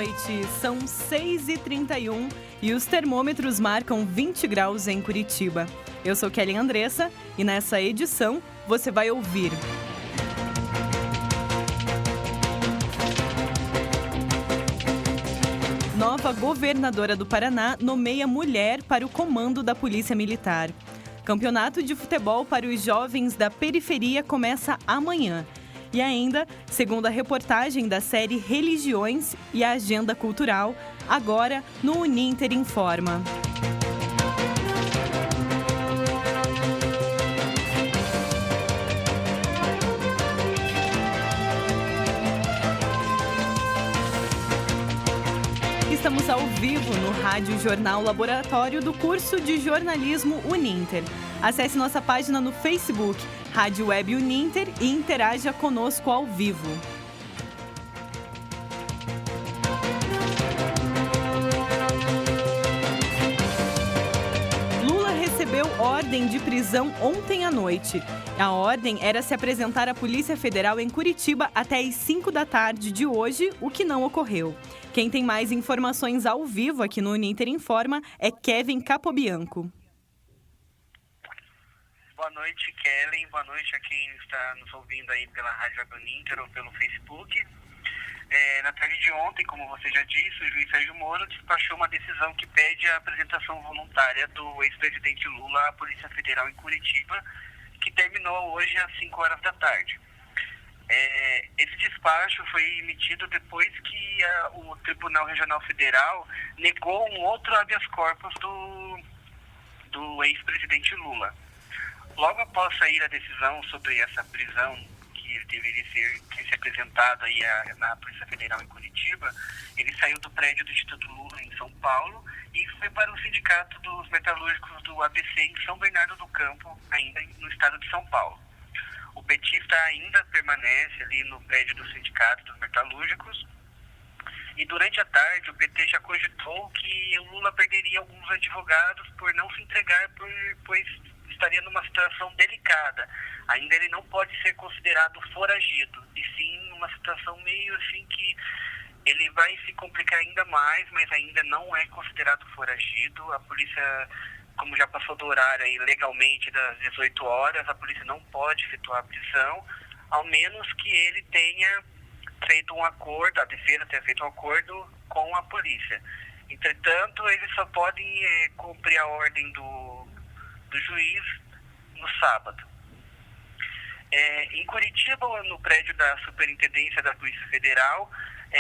noite. São 6h31 e os termômetros marcam 20 graus em Curitiba. Eu sou Kelly Andressa e nessa edição você vai ouvir... Nova governadora do Paraná nomeia mulher para o comando da Polícia Militar. Campeonato de futebol para os jovens da periferia começa amanhã. E ainda, segundo a reportagem da série Religiões e a Agenda Cultural, agora no Uninter Informa. Estamos ao vivo no Rádio Jornal Laboratório do curso de jornalismo Uninter. Acesse nossa página no Facebook, Rádio Web Uninter, e interaja conosco ao vivo. Lula recebeu ordem de prisão ontem à noite. A ordem era se apresentar à Polícia Federal em Curitiba até às 5 da tarde de hoje, o que não ocorreu. Quem tem mais informações ao vivo aqui no Uninter Informa é Kevin Capobianco. Boa noite, Kelly. Boa noite a quem está nos ouvindo aí pela Rádio Web Uninter ou pelo Facebook. Na tarde de ontem, como você já disse, o juiz Sérgio Moro despachou uma decisão que pede a apresentação voluntária do ex-presidente Lula à Polícia Federal em Curitiba, que terminou hoje às 5 horas da tarde. Esse despacho foi emitido depois que o Tribunal Regional Federal negou um outro habeas corpus do ex-presidente Lula. Logo após sair a decisão sobre essa prisão que deveria ser apresentada aí na Polícia Federal em Curitiba, ele saiu do prédio do Instituto Lula em São Paulo e foi para o Sindicato dos Metalúrgicos do ABC em São Bernardo do Campo, ainda no estado de São Paulo. O petista ainda permanece ali no prédio do Sindicato dos Metalúrgicos e durante a tarde o PT já cogitou que o Lula perderia alguns advogados por não se entregar, pois estaria numa situação delicada. Ainda ele não pode ser considerado foragido, e sim uma situação meio assim que ele vai se complicar ainda mais, mas ainda não é considerado foragido. A polícia, como já passou do horário aí legalmente das 18 horas, a polícia não pode efetuar a prisão, ao menos que ele tenha feito um acordo, a defesa tenha feito um acordo com a polícia. Entretanto, eles só podem cumprir a ordem do juiz no sábado. Em Curitiba, no prédio da Superintendência da Polícia Federal,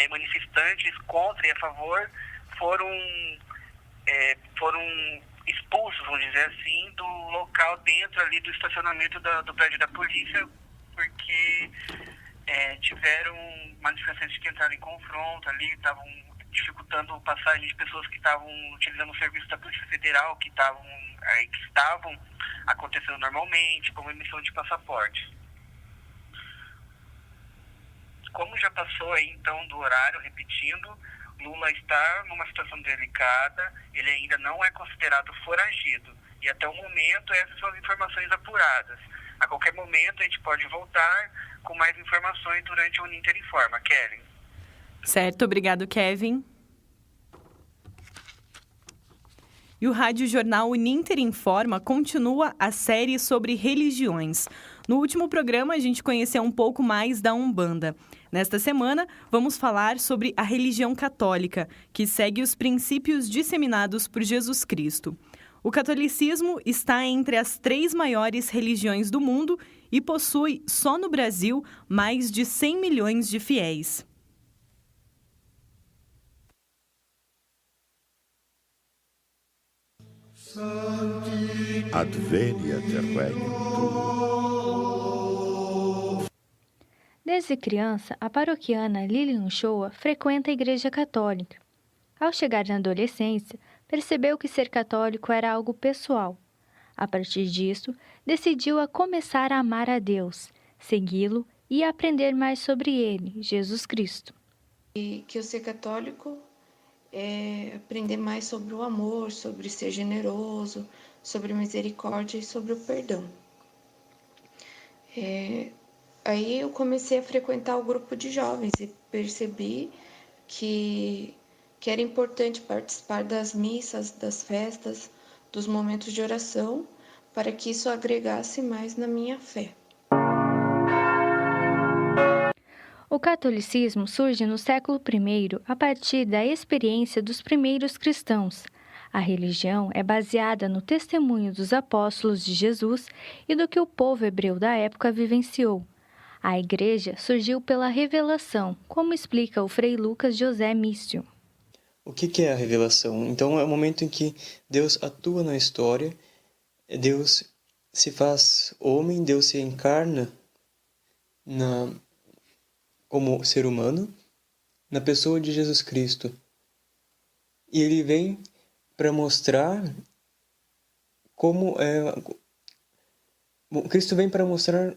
manifestantes contra e a favor foram expulsos, vamos dizer assim, do local dentro ali do estacionamento do prédio da polícia, porque tiveram manifestantes que entraram em confronto ali, estavam dificultando a passagem de pessoas que estavam utilizando o serviço da Polícia Federal, que estavam acontecendo normalmente, como emissão de passaporte. Como já passou aí então do horário, repetindo, Lula está numa situação delicada, ele ainda não é considerado foragido. E até o momento essas são as informações apuradas. A qualquer momento a gente pode voltar com mais informações durante o Uninter Informa. Kelly. Certo, obrigado, Kevin. E o Rádio Jornal Uninter Informa continua a série sobre religiões. No último programa, a gente conheceu um pouco mais da Umbanda. Nesta semana, vamos falar sobre a religião católica, que segue os princípios disseminados por Jesus Cristo. O catolicismo está entre as 3 maiores religiões do mundo e possui, só no Brasil, mais de 100 milhões de fiéis. Adveniat regnum tuum. Desde criança, a paroquiana Lilian Shoa frequenta a Igreja Católica. Ao chegar na adolescência, percebeu que ser católico era algo pessoal. A partir disso, decidiu a começar a amar a Deus, segui-lo e aprender mais sobre ele, Jesus Cristo. E que eu ser católico é aprender mais sobre o amor, sobre ser generoso, sobre misericórdia e sobre o perdão. Aí eu comecei a frequentar o grupo de jovens e percebi que era importante participar das missas, das festas, dos momentos de oração, para que isso agregasse mais na minha fé. O catolicismo surge no século I a partir da experiência dos primeiros cristãos. A religião é baseada no testemunho dos apóstolos de Jesus e do que o povo hebreu da época vivenciou. A Igreja surgiu pela revelação, como explica o Frei Lucas José Mício. O que é a revelação? Então, é o momento em que Deus atua na história, Deus se faz homem, Deus se encarna como ser humano na pessoa de Jesus Cristo. E ele vem para mostrar Cristo vem para mostrar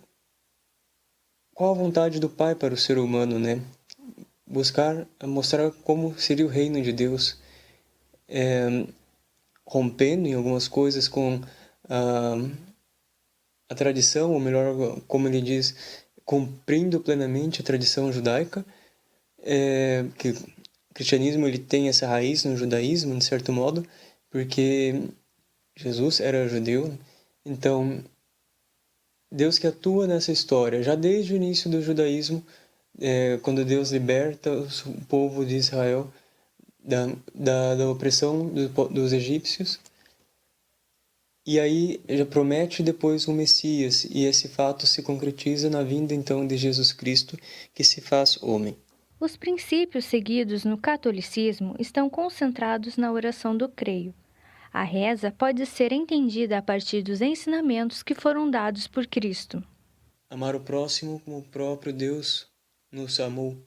qual a vontade do Pai para o ser humano, né? Mostrar como seria o reino de Deus, rompendo em algumas coisas com a tradição, ou melhor, como ele diz, cumprindo plenamente a tradição judaica, que o cristianismo ele tem essa raiz no judaísmo, de certo modo, porque Jesus era judeu. Então, Deus que atua nessa história, já desde o início do judaísmo, quando Deus liberta o povo de Israel da opressão dos egípcios, e aí já promete depois o Messias, e esse fato se concretiza na vinda então de Jesus Cristo, que se faz homem. Os princípios seguidos no catolicismo estão concentrados na oração do creio. A reza pode ser entendida a partir dos ensinamentos que foram dados por Cristo. Amar o próximo como o próprio Deus nos amou,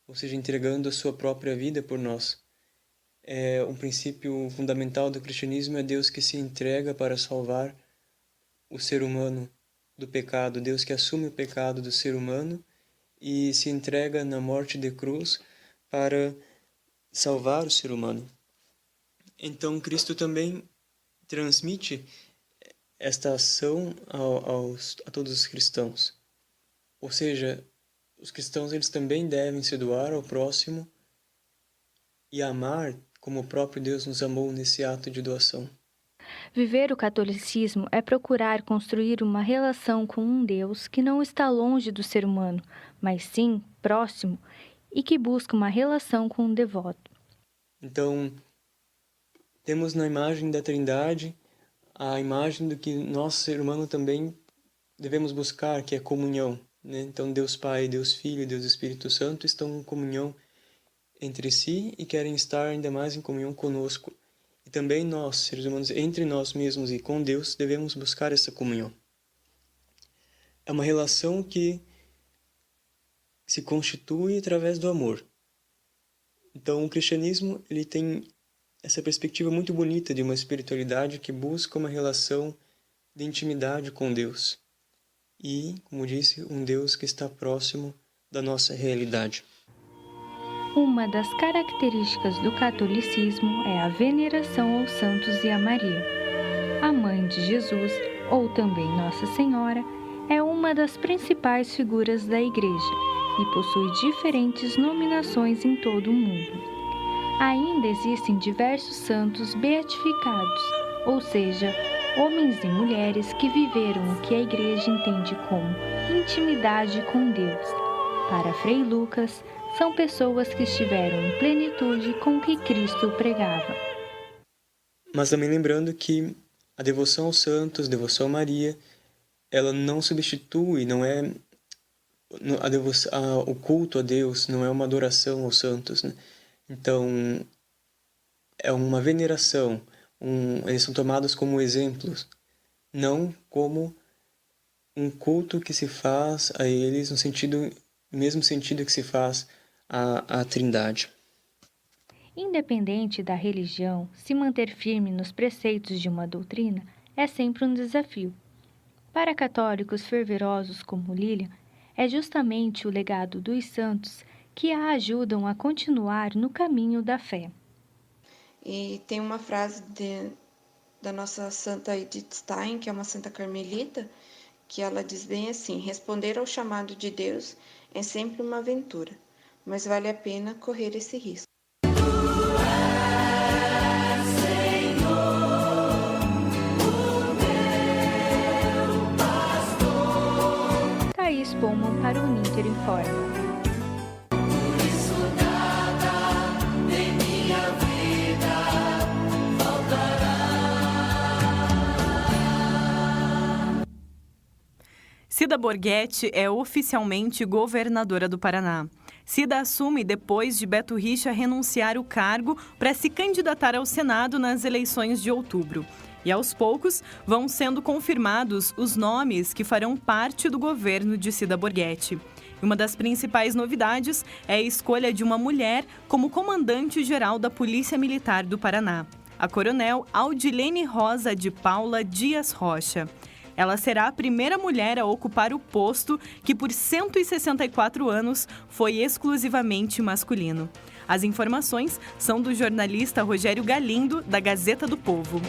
ou seja, entregando a sua própria vida por nós. Um princípio fundamental do cristianismo é Deus que se entrega para salvar o ser humano do pecado, Deus que assume o pecado do ser humano e se entrega na morte de cruz para salvar o ser humano. Então, Cristo também transmite esta ação a todos os cristãos. Ou seja, os cristãos eles também devem se doar ao próximo e amar como o próprio Deus nos amou nesse ato de doação. Viver o catolicismo é procurar construir uma relação com um Deus que não está longe do ser humano, mas sim próximo e que busca uma relação com o devoto. Então, temos na imagem da Trindade a imagem do que nós, ser humano, também devemos buscar, que é comunhão, né? Então, Deus Pai, Deus Filho e Deus Espírito Santo estão em comunhão entre si e querem estar ainda mais em comunhão conosco. E também nós, seres humanos, entre nós mesmos e com Deus, devemos buscar essa comunhão. É uma relação que se constitui através do amor. Então, o cristianismo ele tem essa perspectiva muito bonita de uma espiritualidade que busca uma relação de intimidade com Deus. E, como disse, um Deus que está próximo da nossa realidade. Uma das características do catolicismo é a veneração aos santos e a Maria. A mãe de Jesus, ou também Nossa Senhora, é uma das principais figuras da Igreja e possui diferentes nominações em todo o mundo. Ainda existem diversos santos beatificados, ou seja, homens e mulheres que viveram o que a Igreja entende como intimidade com Deus. Para Frei Lucas, são pessoas que estiveram em plenitude com o que Cristo pregava. Mas também lembrando que a devoção aos santos, a devoção a Maria, ela não substitui, não é o culto a Deus, não é uma adoração aos santos, né? Então, é uma veneração, eles são tomados como exemplos, não como um culto que se faz a eles no mesmo sentido que se faz a Trindade. Independente da religião, se manter firme nos preceitos de uma doutrina é sempre um desafio. Para católicos fervorosos como Lilian, é justamente o legado dos santos que a ajudam a continuar no caminho da fé. E tem uma frase da nossa Santa Edith Stein, que é uma santa carmelita, que ela diz bem assim: responder ao chamado de Deus é sempre uma aventura, mas vale a pena correr esse risco. Thaís Pullman para o Uninter Informa. Cida Borghetti é oficialmente governadora do Paraná. Cida assume depois de Beto Richa renunciar o cargo para se candidatar ao Senado nas eleições de outubro. E aos poucos vão sendo confirmados os nomes que farão parte do governo de Cida Borghetti. Uma das principais novidades é a escolha de uma mulher como comandante-geral da Polícia Militar do Paraná, a coronel Audilene Rosa de Paula Dias Rocha. Ela será a primeira mulher a ocupar o posto que, por 164 anos, foi exclusivamente masculino. As informações são do jornalista Rogério Galindo, da Gazeta do Povo.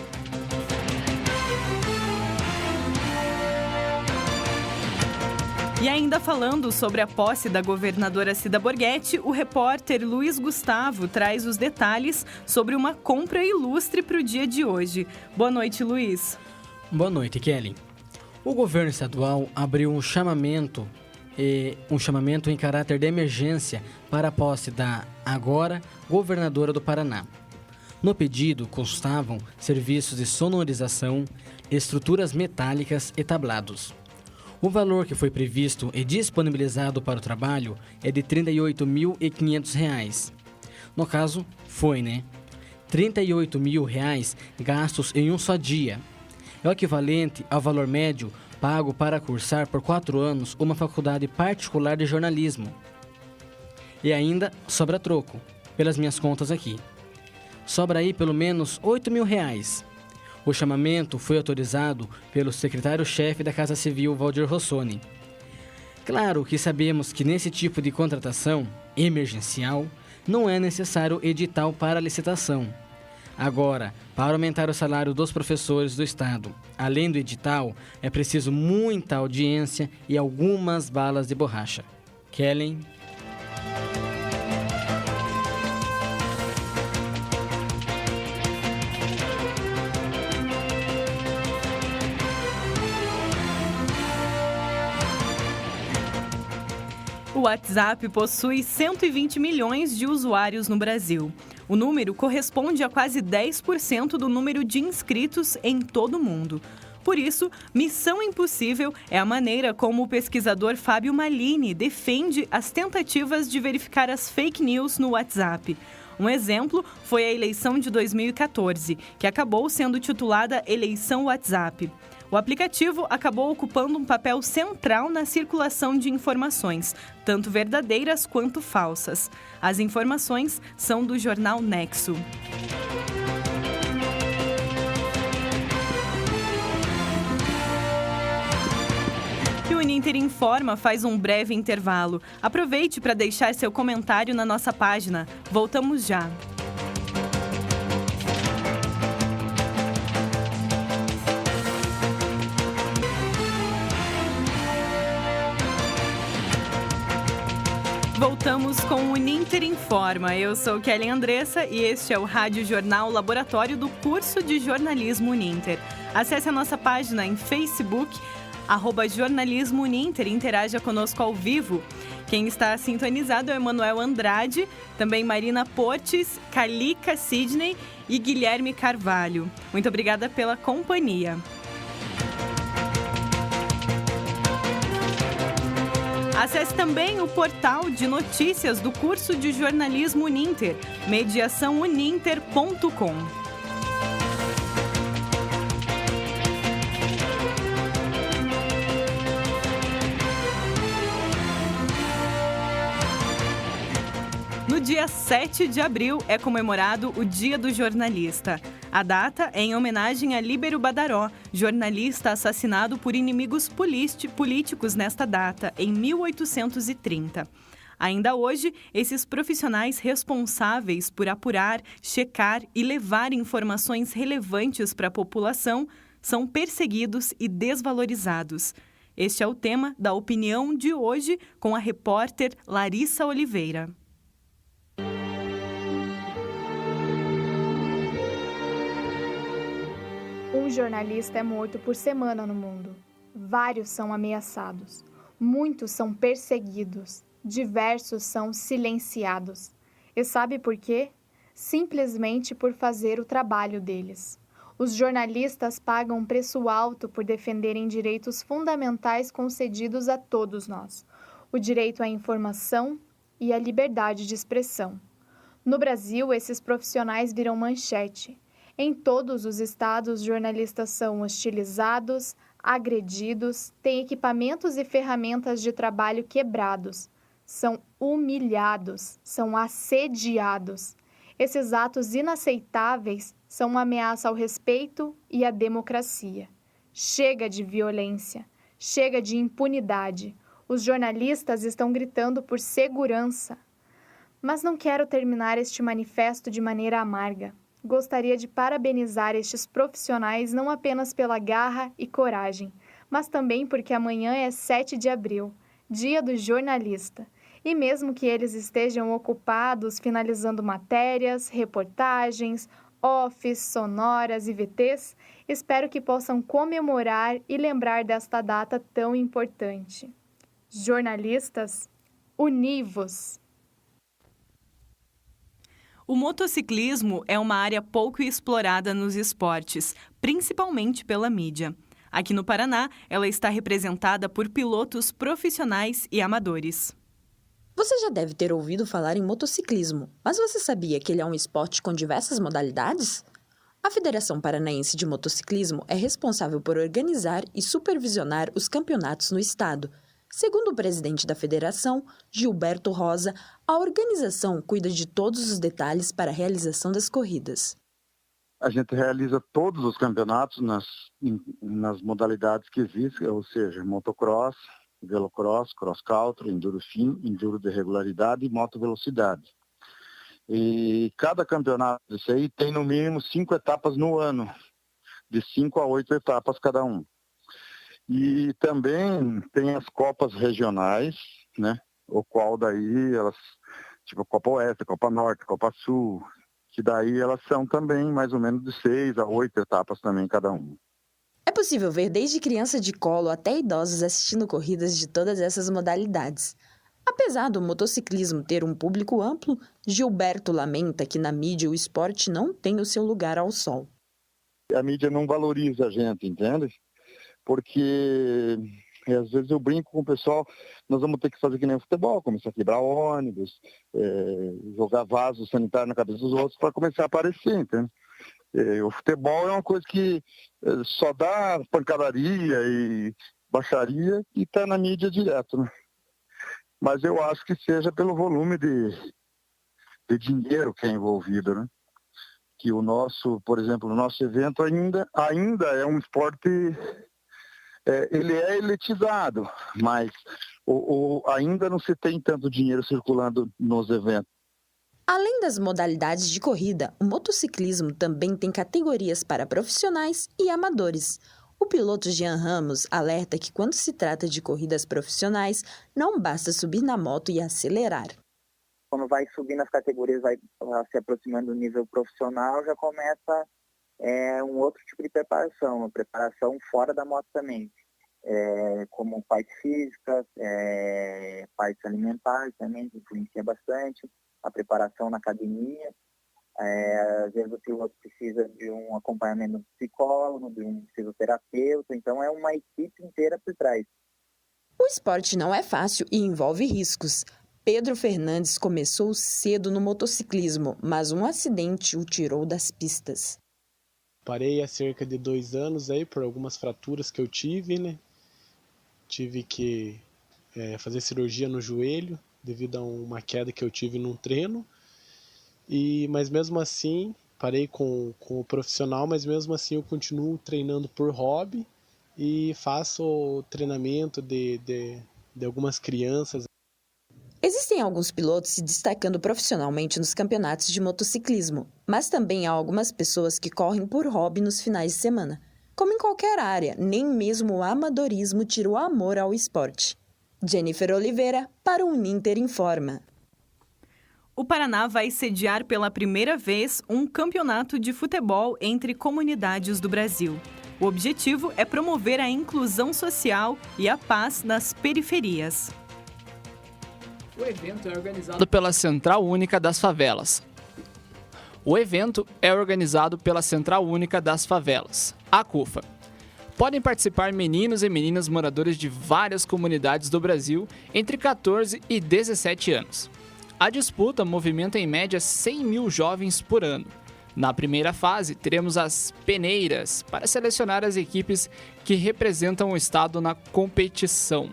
E ainda falando sobre a posse da governadora Cida Borghetti, o repórter Luiz Gustavo traz os detalhes sobre uma compra ilustre para o dia de hoje. Boa noite, Luiz. Boa noite, Kelly. O governo estadual abriu um chamamento em caráter de emergência para a posse da, agora, governadora do Paraná. No pedido constavam serviços de sonorização, estruturas metálicas e tablados. O valor que foi previsto e disponibilizado para o trabalho é de R$ 38.500. No caso, foi, R$ 38.000 gastos em um só dia. É o equivalente ao valor médio pago para cursar por 4 anos uma faculdade particular de jornalismo. E ainda sobra troco, pelas minhas contas aqui. Sobra aí pelo menos R$ 8.000. O chamamento foi autorizado pelo secretário-chefe da Casa Civil, Valdir Rossoni. Claro que sabemos que nesse tipo de contratação emergencial não é necessário edital para licitação. Agora, para aumentar o salário dos professores do Estado, além do edital, é preciso muita audiência e algumas balas de borracha. Kellen. O WhatsApp possui 120 milhões de usuários no Brasil. O número corresponde a quase 10% do número de inscritos em todo o mundo. Por isso, Missão Impossível é a maneira como o pesquisador Fábio Malini defende as tentativas de verificar as fake news no WhatsApp. Um exemplo foi a eleição de 2014, que acabou sendo titulada Eleição WhatsApp. O aplicativo acabou ocupando um papel central na circulação de informações, tanto verdadeiras quanto falsas. As informações são do jornal Nexo. E o Uninter Informa faz um breve intervalo. Aproveite para deixar seu comentário na nossa página. Voltamos já. Voltamos com o Uninter Informa. Eu sou Kelly Andressa e este é o Rádio Jornal Laboratório do curso de Jornalismo Uninter. Acesse a nossa página em Facebook, @jornalismo Uninter, e interaja conosco ao vivo. Quem está sintonizado é o Emanuel Andrade, também Marina Portes, Calica Sidney e Guilherme Carvalho. Muito obrigada pela companhia. Acesse também o portal de notícias do curso de jornalismo Uninter, mediaçãouninter.com. No dia 7 de abril é comemorado o Dia do Jornalista. A data é em homenagem a Líbero Badaró, jornalista assassinado por inimigos políticos nesta data, em 1830. Ainda hoje, esses profissionais responsáveis por apurar, checar e levar informações relevantes para a população são perseguidos e desvalorizados. Este é o tema da opinião de hoje com a repórter Larissa Oliveira. Um jornalista é morto por semana no mundo. Vários são ameaçados. Muitos são perseguidos. Diversos são silenciados. E sabe por quê? Simplesmente por fazer o trabalho deles. Os jornalistas pagam um preço alto por defenderem direitos fundamentais concedidos a todos nós. O direito à informação e a liberdade de expressão. No Brasil, esses profissionais viram manchete. Em todos os estados, jornalistas são hostilizados, agredidos, têm equipamentos e ferramentas de trabalho quebrados, são humilhados, são assediados. Esses atos inaceitáveis são uma ameaça ao respeito e à democracia. Chega de violência, chega de impunidade. Os jornalistas estão gritando por segurança. Mas não quero terminar este manifesto de maneira amarga. Gostaria de parabenizar estes profissionais não apenas pela garra e coragem, mas também porque amanhã é 7 de abril, Dia do Jornalista. E mesmo que eles estejam ocupados finalizando matérias, reportagens, offs, sonoras e VTs, espero que possam comemorar e lembrar desta data tão importante. Jornalistas, uni-vos! O motociclismo é uma área pouco explorada nos esportes, principalmente pela mídia. Aqui no Paraná, ela está representada por pilotos profissionais e amadores. Você já deve ter ouvido falar em motociclismo, mas você sabia que ele é um esporte com diversas modalidades? A Federação Paranaense de Motociclismo é responsável por organizar e supervisionar os campeonatos no estado. Segundo o presidente da federação, Gilberto Rosa, a organização cuida de todos os detalhes para a realização das corridas. A gente realiza todos os campeonatos nas modalidades que existem, ou seja, motocross, velocross, cross-country, enduro fino, enduro de regularidade e moto velocidade. E cada campeonato disso aí tem no mínimo 5 etapas no ano, de 5 a 8 etapas cada um. E também tem as copas regionais, né? O qual daí elas, tipo Copa Oeste, Copa Norte, Copa Sul, que daí elas são também mais ou menos de 6 a 8 etapas também cada uma. É possível ver desde criança de colo até idosos assistindo corridas de todas essas modalidades. Apesar do motociclismo ter um público amplo, Gilberto lamenta que na mídia o esporte não tem o seu lugar ao sol. A mídia não valoriza a gente, entende? Porque às vezes eu brinco com o pessoal, nós vamos ter que fazer que nem o futebol, começar a quebrar ônibus, jogar vaso sanitário na cabeça dos outros para começar a aparecer, entende? O futebol é uma coisa que só dá pancadaria e baixaria e está na mídia direto, né? Mas eu acho que seja pelo volume de dinheiro que é envolvido, né? Que o nosso, por exemplo, o nosso evento ainda é um esporte, ele é elitizado, mas ainda não se tem tanto dinheiro circulando nos eventos. Além das modalidades de corrida, o motociclismo também tem categorias para profissionais e amadores. O piloto Jean Ramos alerta que quando se trata de corridas profissionais, não basta subir na moto e acelerar. Quando vai subir nas categorias, vai se aproximando do nível profissional, já começa um outro tipo de preparação, uma preparação fora da moto também. Como parte física, parte alimentar também, que influencia bastante, a preparação na academia. Às vezes o piloto precisa de um acompanhamento de um psicólogo, de um fisioterapeuta, então é uma equipe inteira por trás. O esporte não é fácil e envolve riscos. Pedro Fernandes começou cedo no motociclismo, mas um acidente o tirou das pistas. Parei há cerca de 2 anos aí por algumas fraturas que eu tive, né? Tive que fazer cirurgia no joelho devido a uma queda que eu tive num treino. Mas mesmo assim, parei com o profissional, mas mesmo assim eu continuo treinando por hobby e faço treinamento de algumas crianças. Existem alguns pilotos se destacando profissionalmente nos campeonatos de motociclismo, mas também há algumas pessoas que correm por hobby nos finais de semana. Como em qualquer área, nem mesmo o amadorismo tira o amor ao esporte. Jennifer Oliveira, para o Uninter Informa. o Paraná vai sediar pela primeira vez um campeonato de futebol entre comunidades do Brasil. O objetivo é promover a inclusão social e a paz nas periferias. O evento é organizado pela Central Única das Favelas. A CUFA. Podem participar meninos e meninas moradores de várias comunidades do Brasil entre 14 e 17 anos. A disputa movimenta em média 100 mil jovens por ano. Na primeira fase, teremos as peneiras para selecionar as equipes que representam o estado na competição.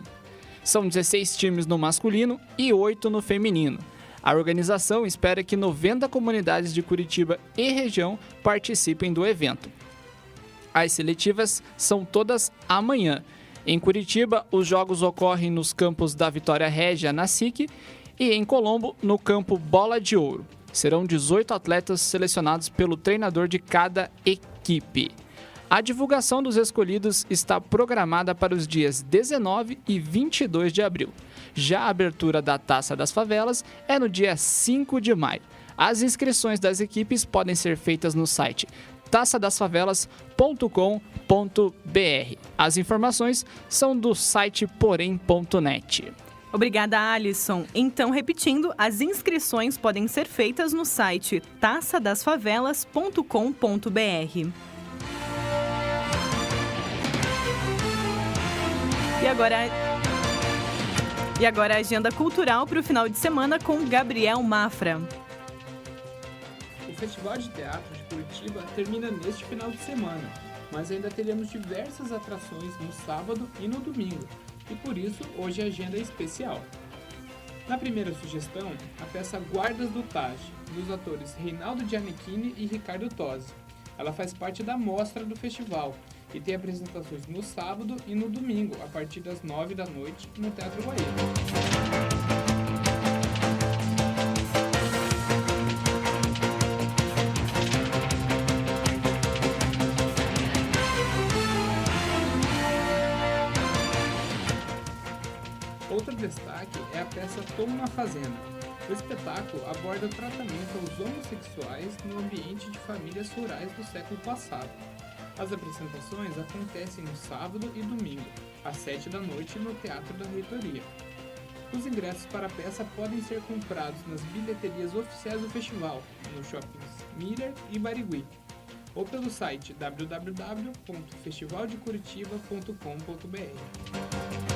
São 16 times no masculino e 8 no feminino. A organização espera que 90 comunidades de Curitiba e região participem do evento. As seletivas são todas amanhã. Em Curitiba, os jogos ocorrem nos campos da Vitória Régia, na SIC, e em Colombo, no campo Bola de Ouro. Serão 18 atletas selecionados pelo treinador de cada equipe. A divulgação dos escolhidos está programada para os dias 19 e 22 de abril. Já a abertura da Taça das Favelas é no dia 5 de maio. As inscrições das equipes podem ser feitas no site taçadasfavelas.com.br. As informações são do site porém.net. Obrigada, Alisson. Então, repetindo, as inscrições podem ser feitas no site taçadasfavelas.com.br. E agora a agenda cultural para o final de semana com Gabriel Mafra. O Festival de Teatro de Curitiba termina neste final de semana, mas ainda teremos diversas atrações no sábado e no domingo, e por isso hoje a agenda é especial. Na primeira sugestão, a peça Guardas do Taj, dos atores Reinaldo Giannichini e Ricardo Tosi. Ela faz parte da mostra do festival e tem apresentações no sábado e no domingo, a partir das 9 da noite, no Teatro Guaíba. Outro destaque é a peça Toma uma Fazenda. O espetáculo aborda o tratamento aos homossexuais no ambiente de famílias rurais do século passado. As apresentações acontecem no sábado e domingo, às 7 da noite, no Teatro da Reitoria. Os ingressos para a peça podem ser comprados nas bilheterias oficiais do festival, nos shoppings Miller e Barigui, ou pelo site www.festivaldecuritiba.com.br.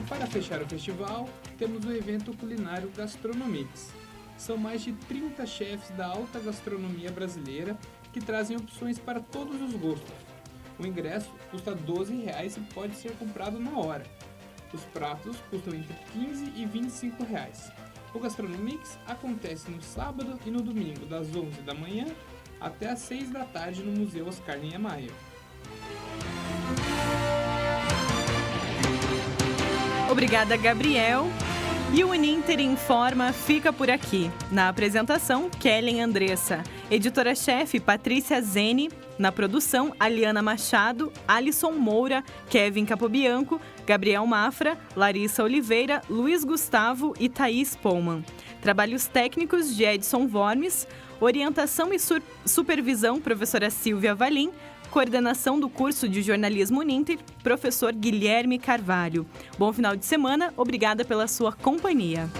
Para fechar o festival, temos o evento culinário Gastronomix. São mais de 30 chefes da alta gastronomia brasileira que trazem opções para todos os gostos. O ingresso custa R$ 12,00 e pode ser comprado na hora. Os pratos custam entre R$ 15 e R$ 25. O Gastronomix acontece no sábado e no domingo, das 11 da manhã até às 6 da tarde no Museu Oscar Niemeyer. Obrigada, Gabriel. E o Uninter Informa fica por aqui. Na apresentação, Kellen Andressa. Editora-chefe, Patrícia Zene. Na produção, Aliana Machado, Alisson Moura, Kevin Capobianco, Gabriel Mafra, Larissa Oliveira, Luiz Gustavo e Thaís Pullman. Trabalhos técnicos de Edson Wormes. Orientação e supervisão, professora Silvia Valim. Coordenação do curso de jornalismo Uninter, professor Guilherme Carvalho. Bom final de semana, obrigada pela sua companhia.